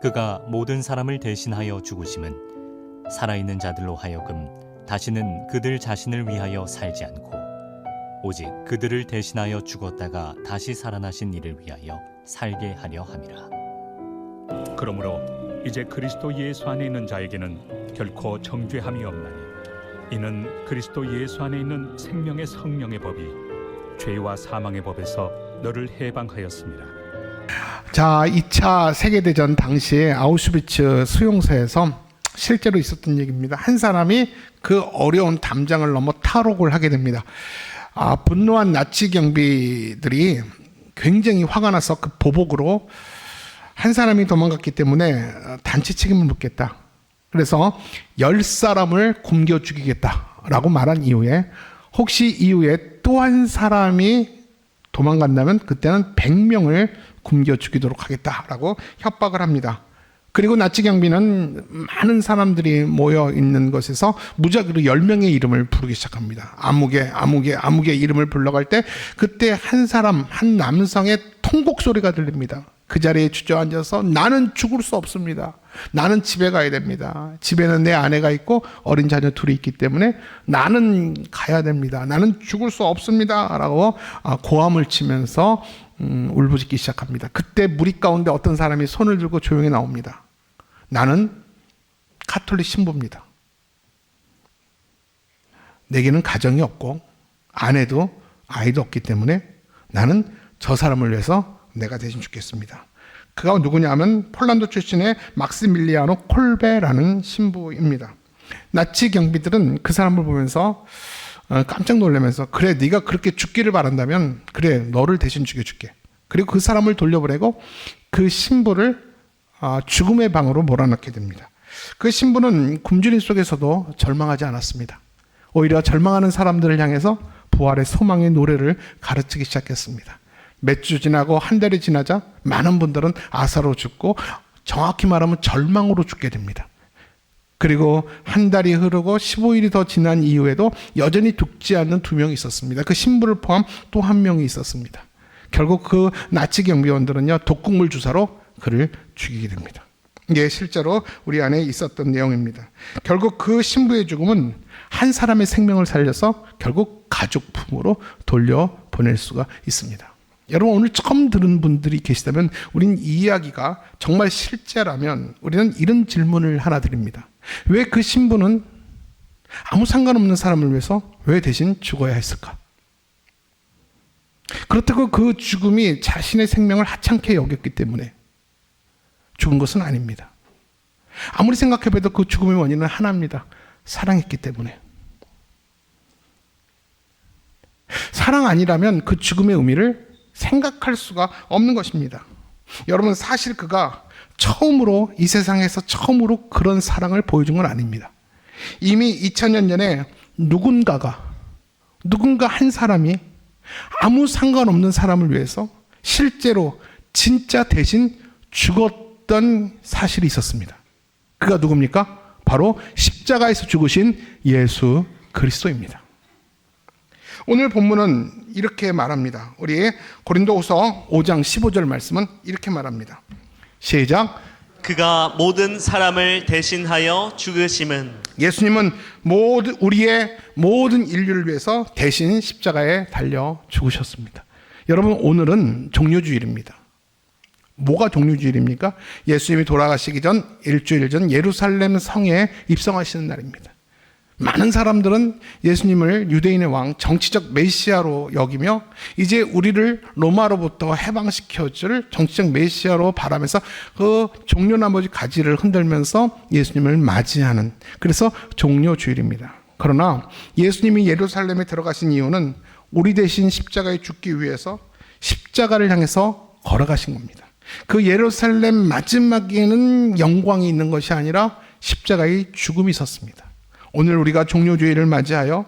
그가 모든 사람을 대신하여 죽으심은 살아있는 자들로 하여금 다시는 그들 자신을 위하여 살지 않고 오직 그들을 대신하여 죽었다가 다시 살아나신 이를 위하여 살게 하려 함이라. 그러므로 이제 그리스도 예수 안에 있는 자에게는 결코 정죄함이 없나니 이는 그리스도 예수 안에 있는 생명의 성령의 법이 죄와 사망의 법에서 너를 해방하였습니다. 자, 2차 세계대전 당시에 아우슈비츠 수용소에서 실제로 있었던 얘기입니다. 한 사람이 그 어려운 담장을 넘어 탈옥을 하게 됩니다. 분노한 나치 경비들이 굉장히 화가 나서 그 보복으로 한 사람이 도망갔기 때문에 단체 책임을 묻겠다. 그래서 10사람을 굶겨 죽이겠다라고 말한 이후에 혹시 이후에 또 한 사람이 도망간다면 그때는 100명을 굶겨 죽이도록 하겠다라고 협박을 합니다. 그리고 나치 경비는 많은 사람들이 모여 있는 곳에서 무작위로 10명의 이름을 부르기 시작합니다. 아무개 이름을 불러갈 때 그때 한 사람, 한 남성의 통곡 소리가 들립니다. 그 자리에 주저앉아서 나는 죽을 수 없습니다. 나는 집에 가야 됩니다. 집에는 내 아내가 있고 어린 자녀 둘이 있기 때문에 나는 가야 됩니다. 나는 죽을 수 없습니다. 라고 고함을 치면서 울부짖기 시작합니다. 그때 무리 가운데 어떤 사람이 손을 들고 조용히 나옵니다. 나는 가톨릭 신부입니다. 내게는 가정이 없고 아내도 아이도 없기 때문에 나는 저 사람을 위해서 내가 대신 죽겠습니다. 그가 누구냐면 폴란드 출신의 막시밀리아노 콜베라는 신부입니다. 나치 경비들은 그 사람을 보면서 깜짝 놀라면서 그래, 네가 그렇게 죽기를 바란다면 그래, 너를 대신 죽여줄게. 그리고 그 사람을 돌려보내고 그 신부를 죽음의 방으로 몰아넣게 됩니다. 그 신부는 굶주림 속에서도 절망하지 않았습니다. 오히려 절망하는 사람들을 향해서 부활의 소망의 노래를 가르치기 시작했습니다. 몇 주 지나고 한 달이 지나자 많은 분들은 아사로 죽고 정확히 말하면 절망으로 죽게 됩니다. 그리고 한 달이 흐르고 15일이 더 지난 이후에도 여전히 죽지 않는 2명이 있었습니다. 그 신부를 포함 또 1명이 있었습니다. 결국 그 나치 경비원들은요, 독극물 주사로 그를 죽이게 됩니다. 이게 실제로 우리 안에 있었던 내용입니다. 결국 그 신부의 죽음은 한 사람의 생명을 살려서 결국 가족 품으로 돌려보낼 수가 있습니다. 여러분, 오늘 처음 들은 분들이 계시다면 우린 이 이야기가 정말 실제라면 우리는 이런 질문을 하나 드립니다. 왜 그 신부는 아무 상관없는 사람을 위해서 왜 대신 죽어야 했을까? 그렇다고 그 죽음이 자신의 생명을 하찮게 여겼기 때문에 죽은 것은 아닙니다. 아무리 생각해봐도 그 죽음의 원인은 하나입니다. 사랑했기 때문에. 사랑 아니라면 그 죽음의 의미를 생각할 수가 없는 것입니다. 여러분, 사실 그가 이 세상에서 처음으로 그런 사랑을 보여준 건 아닙니다. 이미 2000년 전에 누군가 한 사람이 아무 상관없는 사람을 위해서 실제로 진짜 대신 죽었던 사실이 있었습니다. 그가 누굽니까? 바로 십자가에서 죽으신 예수 그리스도입니다. 오늘 본문은 이렇게 말합니다. 우리 고린도후서 5장 15절 말씀은 이렇게 말합니다. 시작. 그가 모든 사람을 대신하여 죽으심은 예수님은 우리의 모든 인류를 위해서 대신 십자가에 달려 죽으셨습니다. 여러분, 오늘은 종료주일입니다. 뭐가 종료주일입니까? 예수님이 돌아가시기 전 일주일 전 예루살렘 성에 입성하시는 날입니다. 많은 사람들은 예수님을 유대인의 왕, 정치적 메시아로 여기며 이제 우리를 로마로부터 해방시켜줄 정치적 메시아로 바라면서 그 종려나머지 가지를 흔들면서 예수님을 맞이하는, 그래서 종료주일입니다. 그러나 예수님이 예루살렘에 들어가신 이유는 우리 대신 십자가에 죽기 위해서 십자가를 향해서 걸어가신 겁니다. 그 예루살렘 마지막에는 영광이 있는 것이 아니라 십자가의 죽음이 있었습니다. 오늘 우리가 종료주일을 맞이하여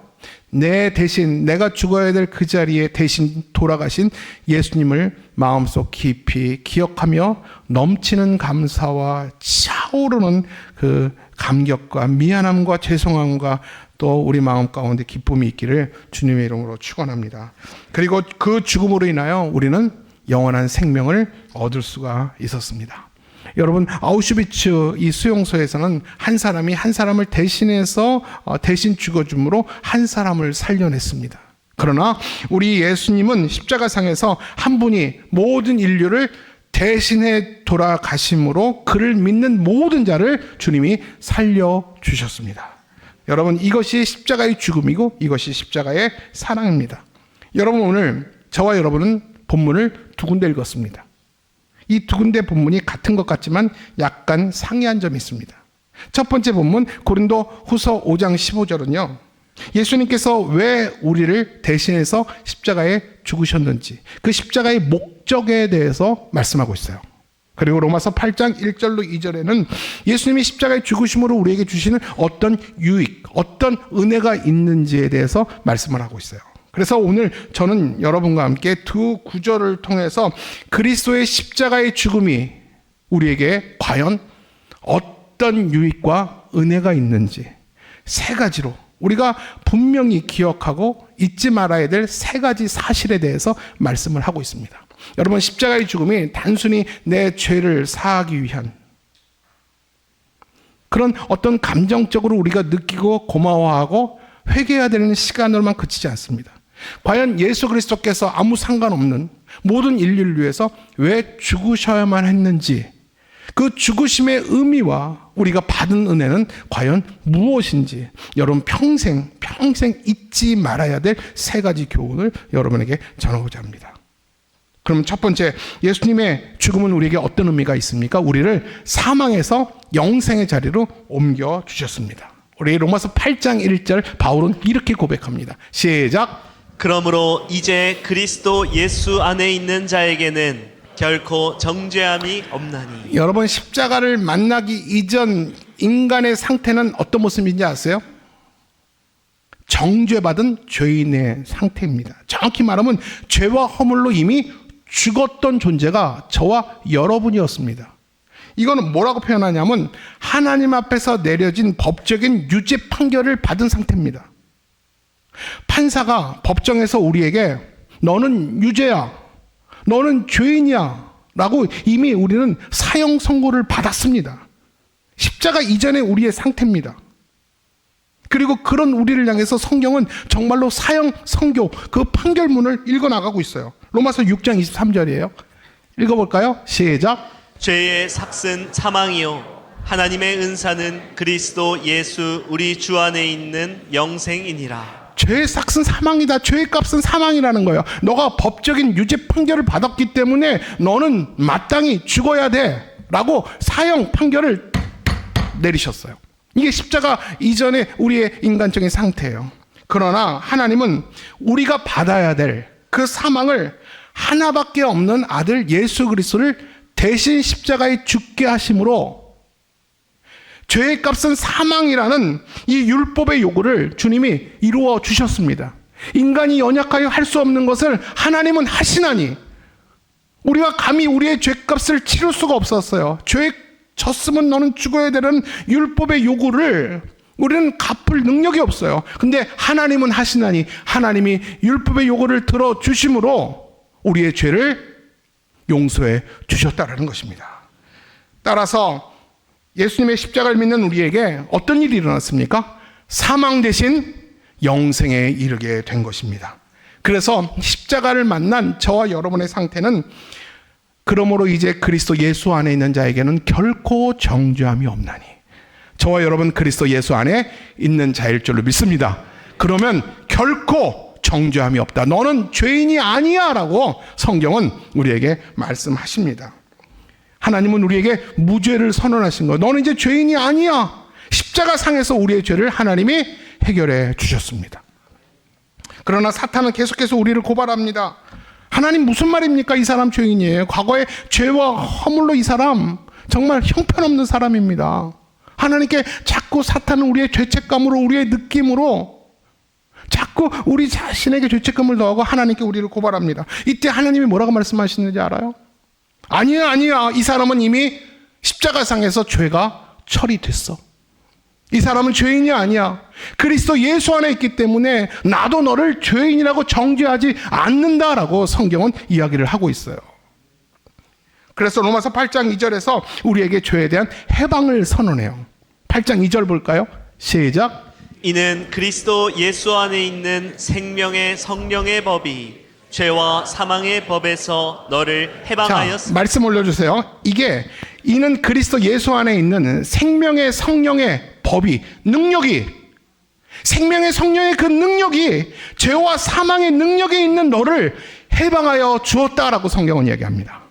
내 대신, 내가 죽어야 될 그 자리에 대신 돌아가신 예수님을 마음속 깊이 기억하며 넘치는 감사와 차오르는 그 감격과 미안함과 죄송함과 또 우리 마음 가운데 기쁨이 있기를 주님의 이름으로 축원합니다. 그리고 그 죽음으로 인하여 우리는 영원한 생명을 얻을 수가 있었습니다. 여러분, 아우슈비츠 이 수용소에서는 한 사람이 한 사람을 대신해서 대신 죽어줌으로 한 사람을 살려냈습니다. 그러나 우리 예수님은 십자가상에서 한 분이 모든 인류를 대신해 돌아가심으로 그를 믿는 모든 자를 주님이 살려주셨습니다. 여러분, 이것이 십자가의 죽음이고 이것이 십자가의 사랑입니다. 여러분, 오늘 저와 여러분은 본문을 두 군데 읽었습니다. 이 두 군데 본문이 같은 것 같지만 약간 상이한 점이 있습니다. 첫 번째 본문 고린도 후서 5장 15절은요, 예수님께서 왜 우리를 대신해서 십자가에 죽으셨는지 그 십자가의 목적에 대해서 말씀하고 있어요. 그리고 로마서 8장 1절로 2절에는 예수님이 십자가에 죽으심으로 우리에게 주시는 어떤 유익, 어떤 은혜가 있는지에 대해서 말씀을 하고 있어요. 그래서 오늘 저는 여러분과 함께 두 구절을 통해서 그리스도의 십자가의 죽음이 우리에게 과연 어떤 유익과 은혜가 있는지 세 가지로 우리가 분명히 기억하고 잊지 말아야 될 세 가지 사실에 대해서 말씀을 하고 있습니다. 여러분, 십자가의 죽음이 단순히 내 죄를 사하기 위한 그런 어떤 감정적으로 우리가 느끼고 고마워하고 회개해야 되는 시간으로만 그치지 않습니다. 과연 예수 그리스도께서 아무 상관없는 모든 인류를 위해서 왜 죽으셔야만 했는지, 그 죽으심의 의미와 우리가 받은 은혜는 과연 무엇인지 여러분 평생 잊지 말아야 될 세 가지 교훈을 여러분에게 전하고자 합니다. 그럼 첫 번째, 예수님의 죽음은 우리에게 어떤 의미가 있습니까? 우리를 사망에서 영생의 자리로 옮겨주셨습니다. 우리 로마서 8장 1절 바울은 이렇게 고백합니다. 시작. 그러므로 이제 그리스도 예수 안에 있는 자에게는 결코 정죄함이 없나니. 여러분, 십자가를 만나기 이전 인간의 상태는 어떤 모습인지 아세요? 정죄받은 죄인의 상태입니다. 정확히 말하면 죄와 허물로 이미 죽었던 존재가 저와 여러분이었습니다. 이거는 뭐라고 표현하냐면 하나님 앞에서 내려진 법적인 유죄 판결을 받은 상태입니다. 판사가 법정에서 우리에게 너는 유죄야, 너는 죄인이야 라고 이미 우리는 사형 선고를 받았습니다. 십자가 이전의 우리의 상태입니다. 그리고 그런 우리를 향해서 성경은 정말로 사형 선고 그 판결문을 읽어나가고 있어요. 로마서 6장 23절이에요. 읽어볼까요? 시작. 죄의 삭은 사망이요 하나님의 은사는 그리스도 예수 우리 주 안에 있는 영생이니라. 죄의 삭은 사망이다. 죄의 값은 사망이라는 거예요. 너가 법적인 유죄 판결을 받았기 때문에 너는 마땅히 죽어야 돼 라고 사형 판결을 내리셨어요. 이게 십자가 이전의 우리의 인간적인 상태예요. 그러나 하나님은 우리가 받아야 될 그 사망을 하나밖에 없는 아들 예수 그리스도를 대신 십자가에 죽게 하심으로 죄의 값은 사망이라는 이 율법의 요구를 주님이 이루어 주셨습니다. 인간이 연약하여 할 수 없는 것을 하나님은 하시나니 우리가 감히 우리의 죄값을 치를 수가 없었어요. 죄에 졌으면 너는 죽어야 되는 율법의 요구를 우리는 갚을 능력이 없어요. 근데 하나님은 하시나니 하나님이 율법의 요구를 들어주심으로 우리의 죄를 용서해 주셨다라는 것입니다. 따라서 예수님의 십자가를 믿는 우리에게 어떤 일이 일어났습니까? 사망 대신 영생에 이르게 된 것입니다. 그래서 십자가를 만난 저와 여러분의 상태는 그러므로 이제 그리스도 예수 안에 있는 자에게는 결코 정죄함이 없나니. 저와 여러분 그리스도 예수 안에 있는 자일 줄로 믿습니다. 그러면 결코 정죄함이 없다. 너는 죄인이 아니야 라고 성경은 우리에게 말씀하십니다. 하나님은 우리에게 무죄를 선언하신 거예요. 너는 이제 죄인이 아니야. 십자가 상에서 우리의 죄를 하나님이 해결해 주셨습니다. 그러나 사탄은 계속해서 우리를 고발합니다. 하나님 무슨 말입니까? 이 사람 죄인이에요. 과거의 죄와 허물로 이 사람 정말 형편없는 사람입니다. 하나님께 자꾸 사탄은 우리의 죄책감으로 우리의 느낌으로 자꾸 우리 자신에게 죄책감을 더하고 하나님께 우리를 고발합니다. 이때 하나님이 뭐라고 말씀하시는지 알아요? 아니야. 이 사람은 이미 십자가상에서 죄가 처리됐어. 이 사람은 죄인이 아니야. 그리스도 예수 안에 있기 때문에 나도 너를 죄인이라고 정죄하지 않는다라고 성경은 이야기를 하고 있어요. 그래서 로마서 8장 2절에서 우리에게 죄에 대한 해방을 선언해요. 8장 2절 볼까요? 시작. 이는 그리스도 예수 안에 있는 생명의 성령의 법이 죄와 사망의 법에서 너를 자, 해방하였으니. 말씀 올려주세요. 이는 그리스도 예수 안에 있는 생명의 성령의 법이, 능력이, 생명의 성령의 그 능력이 죄와 사망의 능력에 있는 너를 해방하여 주었다라고 성경은 얘기합니다.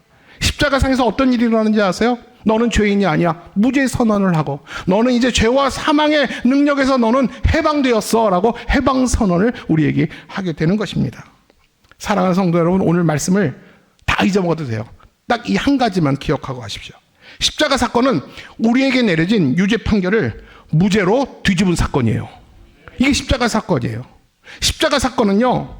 십자가상에서 어떤 일이 일어나는지 아세요? 너는 죄인이 아니야. 무죄 선언을 하고, 너는 이제 죄와 사망의 능력에서 너는 해방되었어 라고 해방 선언을 우리에게 하게 되는 것입니다. 사랑하는 성도 여러분, 오늘 말씀을 다 잊어먹어도 돼요. 딱 이 한 가지만 기억하고 가십시오. 십자가 사건은 우리에게 내려진 유죄 판결을 무죄로 뒤집은 사건이에요. 이게 십자가 사건이에요. 십자가 사건은요,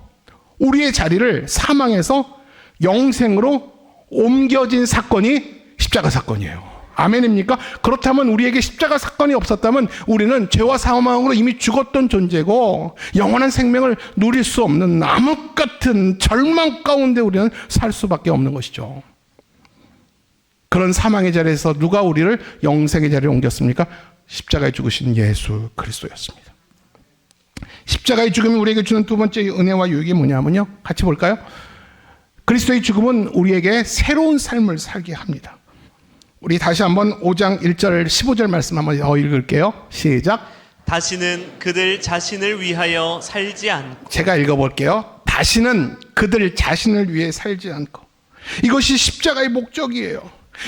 우리의 자리를 사망에서 영생으로 옮겨진 사건이 십자가 사건이에요. 아멘입니까? 그렇다면 우리에게 십자가 사건이 없었다면 우리는 죄와 사망으로 이미 죽었던 존재고 영원한 생명을 누릴 수 없는 암흑 같은 절망 가운데 우리는 살 수밖에 없는 것이죠. 그런 사망의 자리에서 누가 우리를 영생의 자리에 옮겼습니까? 십자가에 죽으신 예수 그리스도였습니다. 십자가의 죽음이 우리에게 주는 두 번째 은혜와 유익이 뭐냐면요, 같이 볼까요? 그리스도의 죽음은 우리에게 새로운 삶을 살게 합니다. 우리 다시 한번 5장 1절 15절 말씀 한번 더 읽을게요. 시작. 다시는 그들 자신을 위하여 살지 않고. 제가 읽어볼게요. 다시는 그들 자신을 위해 살지 않고. 이것이 십자가의 목적이에요.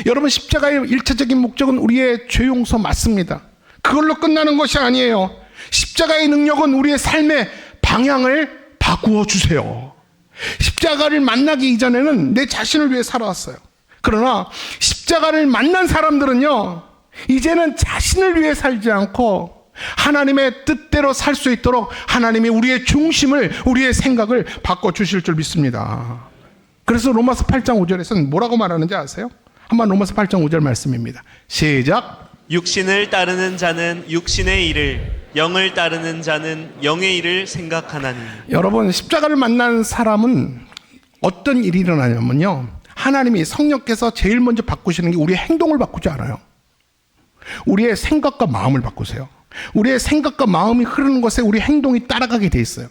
여러분, 십자가의 1차적인 목적은 우리의 죄 용서 맞습니다. 그걸로 끝나는 것이 아니에요. 십자가의 능력은 우리의 삶의 방향을 바꾸어 주세요. 십자가를 만나기 이전에는 내 자신을 위해 살아왔어요. 그러나 십자가를 만난 사람들은요, 이제는 자신을 위해 살지 않고 하나님의 뜻대로 살 수 있도록 하나님이 우리의 중심을, 우리의 생각을 바꿔주실 줄 믿습니다. 그래서 로마서 8장 5절에서는 뭐라고 말하는지 아세요? 한번 로마서 8장 5절 말씀입니다. 시작. 육신을 따르는 자는 육신의 일을, 영을 따르는 자는 영의 일을 생각하나니. 여러분, 십자가를 만난 사람은 어떤 일이 일어나냐면요, 하나님이 성령께서 제일 먼저 바꾸시는 게 우리의 행동을 바꾸지 않아요. 우리의 생각과 마음을 바꾸세요. 우리의 생각과 마음이 흐르는 것에 우리 행동이 따라가게 돼 있어요.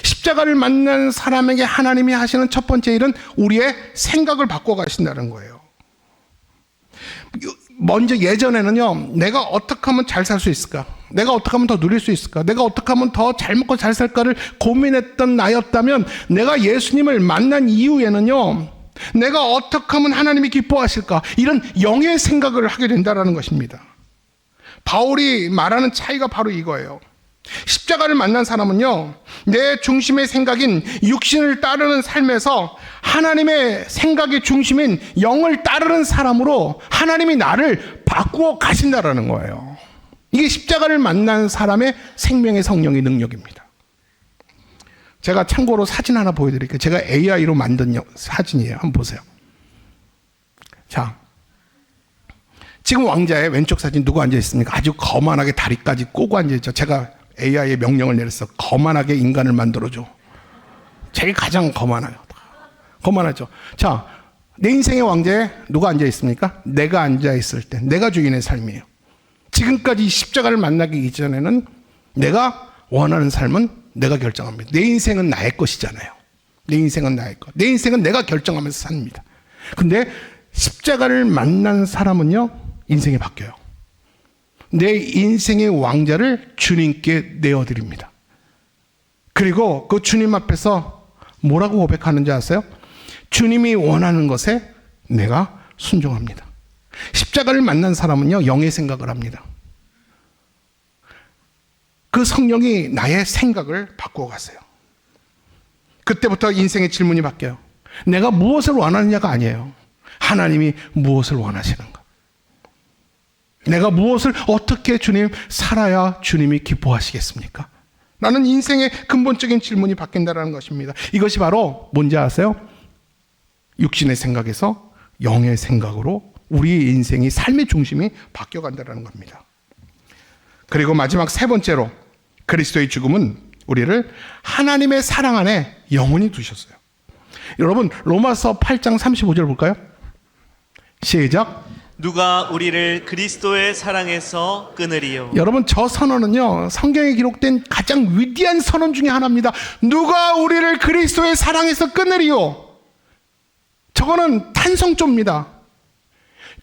십자가를 만난 사람에게 하나님이 하시는 첫 번째 일은 우리의 생각을 바꿔 가신다는 거예요. 먼저 예전에는요, 내가 어떻게 하면 잘 살 수 있을까? 내가 어떻게 하면 더 누릴 수 있을까? 내가 어떻게 하면 더 잘 먹고 잘 살까를 고민했던 나였다면, 내가 예수님을 만난 이후에는요, 내가 어떻게 하면 하나님이 기뻐하실까? 이런 영의 생각을 하게 된다는 것입니다. 바울이 말하는 차이가 바로 이거예요. 십자가를 만난 사람은요, 내 중심의 생각인 육신을 따르는 삶에서 하나님의 생각의 중심인 영을 따르는 사람으로 하나님이 나를 바꾸어 가신다라는 거예요. 이게 십자가를 만난 사람의 생명의 성령의 능력입니다. 제가 참고로 사진 하나 보여드릴게요. 제가 AI로 만든 사진이에요. 한번 보세요. 자, 지금 왕자의 왼쪽 사진 누구 앉아 있습니까? 아주 거만하게 다리까지 꼬고 앉아 있죠. 제가 AI의 명령을 내렸어. 거만하게 인간을 만들어줘. 제게 가장 거만하죠. 자, 내 인생의 왕자에 누가 앉아 있습니까? 내가 앉아 있을 때, 내가 주인의 삶이에요. 지금까지 십자가를 만나기 이전에는 내가 원하는 삶은 내가 결정합니다. 내 인생은 나의 것이잖아요. 내 인생은 나의 것. 내 인생은 내가 결정하면서 삽니다. 근데 십자가를 만난 사람은요, 인생이 바뀌어요. 내 인생의 왕자를 주님께 내어드립니다. 그리고 그 주님 앞에서 뭐라고 고백하는지 아세요? 주님이 원하는 것에 내가 순종합니다. 십자가를 만난 사람은요, 영의 생각을 합니다. 그 성령이 나의 생각을 바꾸어 가세요. 그때부터 인생의 질문이 바뀌어요. 내가 무엇을 원하느냐가 아니에요. 하나님이 무엇을 원하시는가? 내가 무엇을 어떻게 주님 살아야 주님이 기뻐하시겠습니까? 나는 인생의 근본적인 질문이 바뀐다는 것입니다. 이것이 바로 뭔지 아세요? 육신의 생각에서 영의 생각으로 우리의 인생이, 삶의 중심이 바뀌어간다는 겁니다. 그리고 마지막 세 번째로, 그리스도의 죽음은 우리를 하나님의 사랑 안에 영원히 두셨어요. 여러분 로마서 8장 35절 볼까요? 시작. 누가 우리를 그리스도의 사랑에서 끊으리요. 여러분 저 선언은요 성경에 기록된 가장 위대한 선언 중에 하나입니다. 누가 우리를 그리스도의 사랑에서 끊으리요. 저거는 탄성조입니다.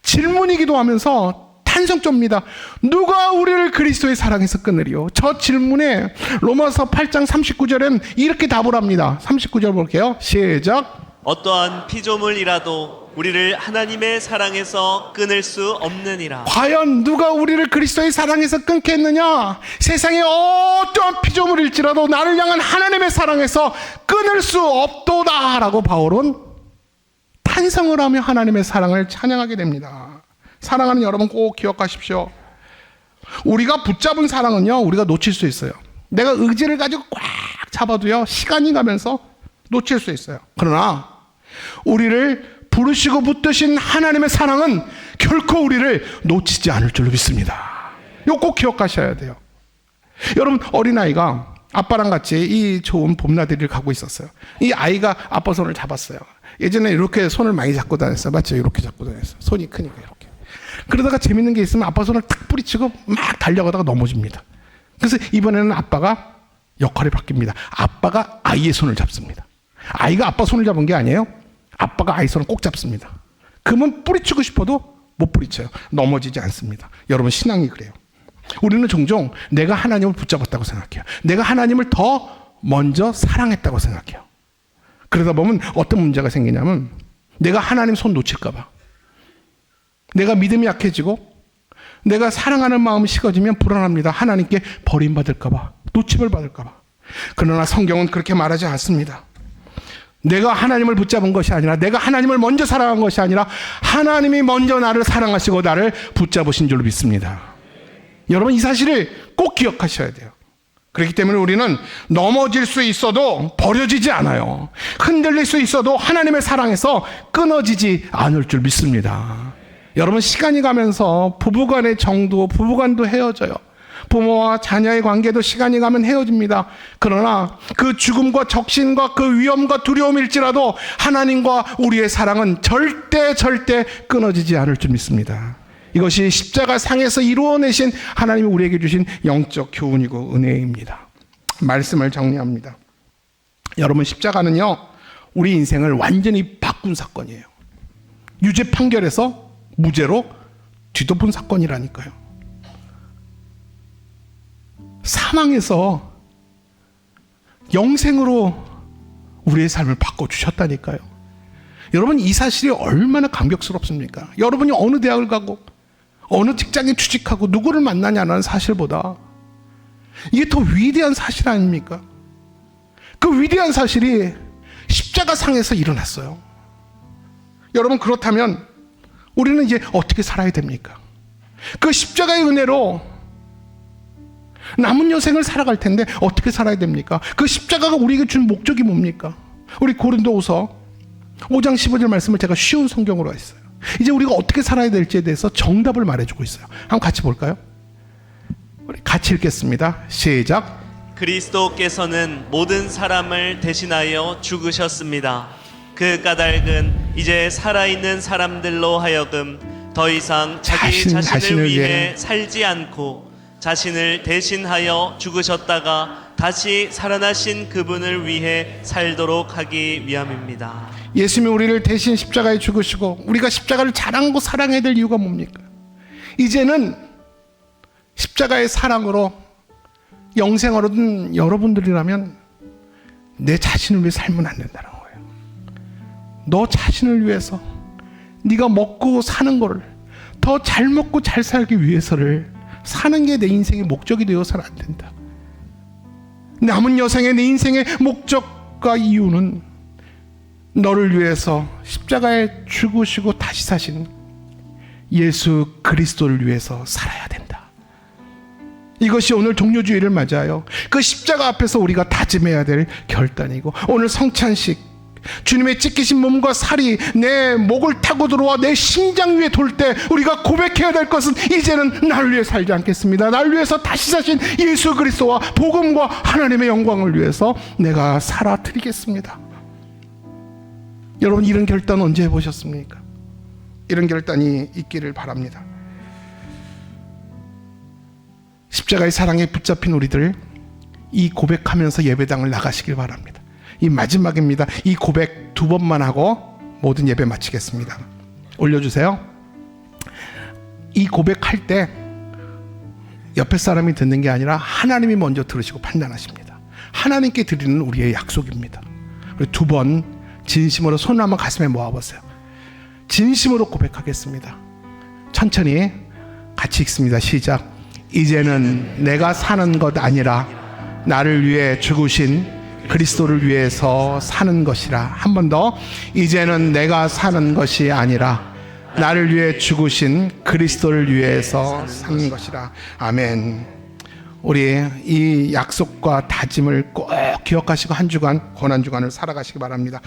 질문이기도 하면서 탄성조입니다. 누가 우리를 그리스도의 사랑에서 끊으리요. 저 질문에 로마서 8장 39절엔 이렇게 답을 합니다. 39절 볼게요. 시작. 어떠한 피조물이라도 우리를 하나님의 사랑에서 끊을 수 없느니라. 과연 누가 우리를 그리스도의 사랑에서 끊겠느냐? 세상에 어떠한 피조물일지라도 나를 향한 하나님의 사랑에서 끊을 수 없도다 라고 바울은 탄성을 하며 하나님의 사랑을 찬양하게 됩니다. 사랑하는 여러분 꼭 기억하십시오. 우리가 붙잡은 사랑은요 우리가 놓칠 수 있어요. 내가 의지를 가지고 꽉 잡아도요 시간이 가면서 놓칠 수 있어요. 그러나 우리를 부르시고 붙드신 하나님의 사랑은 결코 우리를 놓치지 않을 줄로 믿습니다. 이거 꼭 기억하셔야 돼요. 여러분 어린아이가 아빠랑 같이 이 좋은 봄나들이를 가고 있었어요. 이 아이가 아빠 손을 잡았어요. 예전에 이렇게 손을 많이 잡고 다녔어요. 맞죠? 이렇게 잡고 다녔어요. 손이 크니까 이렇게. 그러다가 재밌는 게 있으면 아빠 손을 탁 뿌리치고 막 달려가다가 넘어집니다. 그래서 이번에는 아빠가 역할이 바뀝니다. 아빠가 아이의 손을 잡습니다. 아이가 아빠 손을 잡은 게 아니에요. 아빠가 아이 손을 꼭 잡습니다. 그러면 뿌리치고 싶어도 못 뿌리쳐요. 넘어지지 않습니다. 여러분 신앙이 그래요. 우리는 종종 내가 하나님을 붙잡았다고 생각해요. 내가 하나님을 더 먼저 사랑했다고 생각해요. 그러다 보면 어떤 문제가 생기냐면 내가 하나님 손 놓칠까 봐, 내가 믿음이 약해지고 내가 사랑하는 마음이 식어지면 불안합니다. 하나님께 버림받을까 봐, 놓침을 받을까 봐. 그러나 성경은 그렇게 말하지 않습니다. 내가 하나님을 붙잡은 것이 아니라, 내가 하나님을 먼저 사랑한 것이 아니라 하나님이 먼저 나를 사랑하시고 나를 붙잡으신 줄로 믿습니다. 여러분 이 사실을 꼭 기억하셔야 돼요. 그렇기 때문에 우리는 넘어질 수 있어도 버려지지 않아요. 흔들릴 수 있어도 하나님의 사랑에서 끊어지지 않을 줄 믿습니다. 여러분 시간이 가면서 부부간의 정도, 부부간도 헤어져요. 부모와 자녀의 관계도 시간이 가면 헤어집니다. 그러나 그 죽음과 적신과 그 위험과 두려움일지라도 하나님과 우리의 사랑은 절대 끊어지지 않을 줄 믿습니다. 이것이 십자가 상에서 이루어내신 하나님이 우리에게 주신 영적 교훈이고 은혜입니다. 말씀을 정리합니다. 여러분 십자가는요 우리 인생을 완전히 바꾼 사건이에요. 유죄 판결에서 무죄로 뒤덮은 사건이라니까요. 사망에서 영생으로 우리의 삶을 바꿔주셨다니까요. 여러분 이 사실이 얼마나 감격스럽습니까? 여러분이 어느 대학을 가고 어느 직장에 취직하고 누구를 만나냐는 사실보다 이게 더 위대한 사실 아닙니까? 그 위대한 사실이 십자가 상에서 일어났어요. 여러분 그렇다면 우리는 이제 어떻게 살아야 됩니까? 그 십자가의 은혜로 남은 여생을 살아갈 텐데 어떻게 살아야 됩니까? 그 십자가가 우리에게 준 목적이 뭡니까? 우리 고린도후서 5장 15절 말씀을 제가 쉬운 성경으로 했어요. 이제 우리가 어떻게 살아야 될지에 대해서 정답을 말해주고 있어요. 한번 같이 볼까요? 우리 같이 읽겠습니다. 시작. 그리스도께서는 모든 사람을 대신하여 죽으셨습니다. 그 까닭은 이제 살아있는 사람들로 하여금 더 이상 자신을 위해 살지 않고 자신을 대신하여 죽으셨다가 다시 살아나신 그분을 위해 살도록 하기 위함입니다. 예수님이 우리를 대신 십자가에 죽으시고 우리가 십자가를 자랑하고 사랑해야 될 이유가 뭡니까? 이제는 십자가의 사랑으로 영생을 얻은 여러분들이라면 내 자신을 위해 살면 안 된다는 거예요. 너 자신을 위해서 네가 먹고 사는 거를 더 잘 먹고 잘 살기 위해서를 사는 게 내 인생의 목적이 되어서는 안 된다. 남은 여생의 내 인생의 목적과 이유는 너를 위해서 십자가에 죽으시고 다시 사신 예수 그리스도를 위해서 살아야 된다. 이것이 오늘 종료주의를 맞아요. 그 십자가 앞에서 우리가 다짐해야 될 결단이고, 오늘 성찬식 주님의 찢기신 몸과 살이 내 목을 타고 들어와 내 심장 위에 돌 때 우리가 고백해야 될 것은 이제는 나를 위해 살지 않겠습니다. 나를 위해서 다시 사신 예수 그리스도와 복음과 하나님의 영광을 위해서 내가 살아드리겠습니다. 여러분, 이런 결단 언제 해보셨습니까? 이런 결단이 있기를 바랍니다. 십자가의 사랑에 붙잡힌 우리들, 이 고백하면서 예배당을 나가시길 바랍니다. 이 마지막입니다. 이 고백 2번만 하고 모든 예배 마치겠습니다. 올려주세요. 이 고백할 때 옆에 사람이 듣는 게 아니라 하나님이 먼저 들으시고 판단하십니다. 하나님께 드리는 우리의 약속입니다. 2번 진심으로 손을 한번 가슴에 모아보세요. 진심으로 고백하겠습니다. 천천히 같이 읽습니다. 시작. 이제는 내가 사는 것 아니라 나를 위해 죽으신 그리스도를 위해서 사는 것이라. 한 번 더. 이제는 내가 사는 것이 아니라 나를 위해 죽으신 그리스도를 위해서 사는 것이라. 아멘. 우리 이 약속과 다짐을 꼭 기억하시고 한 주간, 고난주간을 살아가시기 바랍니다.